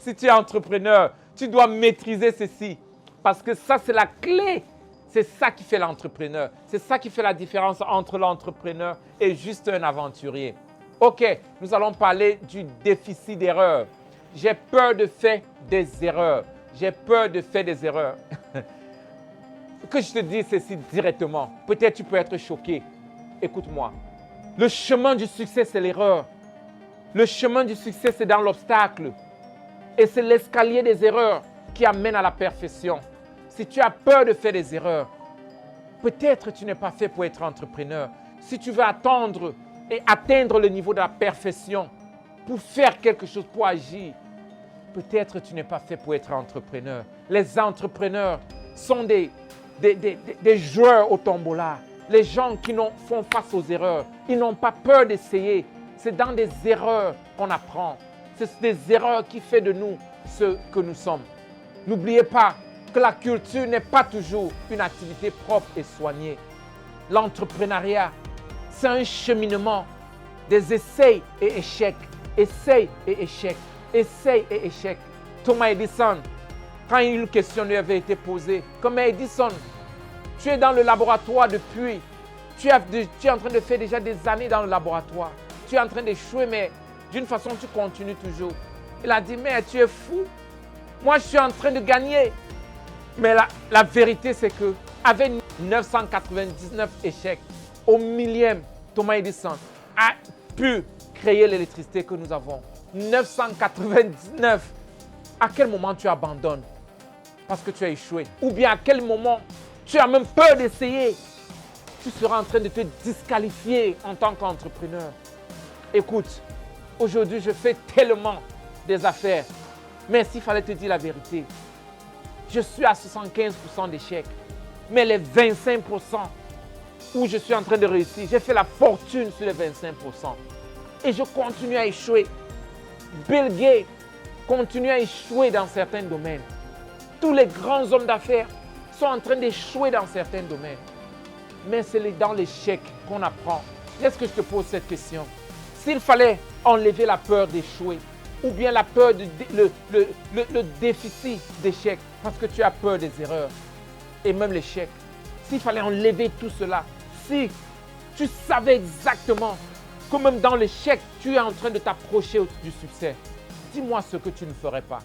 Si tu es entrepreneur, tu dois maîtriser ceci. Parce que ça, c'est la clé. C'est ça qui fait l'entrepreneur. C'est ça qui fait la différence entre l'entrepreneur et juste un aventurier. OK, nous allons parler du déficit d'erreur. J'ai peur de faire des erreurs. J'ai peur de faire des erreurs. Que je te dise ceci directement. Peut-être tu peux être choqué. Écoute-moi. Le chemin du succès, c'est l'erreur. Le chemin du succès, c'est dans l'obstacle. Et c'est l'escalier des erreurs qui amène à la perfection. Si tu as peur de faire des erreurs, peut-être tu n'es pas fait pour être entrepreneur. Si tu veux attendre et atteindre le niveau de la perfection pour faire quelque chose, pour agir, peut-être tu n'es pas fait pour être entrepreneur. Les entrepreneurs sont des joueurs au tombola. Les gens qui font face aux erreurs, ils n'ont pas peur d'essayer. C'est dans des erreurs qu'on apprend. C'est des erreurs qui font de nous ce que nous sommes. N'oubliez pas que la culture n'est pas toujours une activité propre et soignée. L'entrepreneuriat, c'est un cheminement des essais et échecs. Essais et échecs. Essais et échecs. Thomas Edison, quand une question lui avait été posée, comme Edison, tu es dans le laboratoire depuis, tu es en train de faire déjà des années dans le laboratoire. Tu es en train d'échouer, mais d'une façon, tu continues toujours. Il a dit, mais tu es fou. Moi, je suis en train de gagner. Mais la vérité, c'est qu'avec 999 échecs, au millième, Thomas Edison a pu créer l'électricité que nous avons. 999. À quel moment tu abandonnes parce que tu as échoué? Ou bien à quel moment tu as même peur d'essayer? Tu seras en train de te disqualifier en tant qu'entrepreneur. Écoute, aujourd'hui, je fais tellement des affaires. Mais s'il fallait te dire la vérité, je suis à 75% d'échecs. Mais les 25% où je suis en train de réussir, j'ai fait la fortune sur les 25%. Et je continue à échouer. Bill Gates continue à échouer dans certains domaines. Tous les grands hommes d'affaires sont en train d'échouer dans certains domaines. Mais c'est dans l'échec qu'on apprend. Est-ce que je te pose cette question? S'il fallait enlever la peur d'échouer, ou bien la peur, le déficit d'échec, parce que tu as peur des erreurs, et même l'échec, s'il fallait enlever tout cela, si tu savais exactement que même dans l'échec, tu es en train de t'approcher du succès, dis-moi ce que tu ne ferais pas.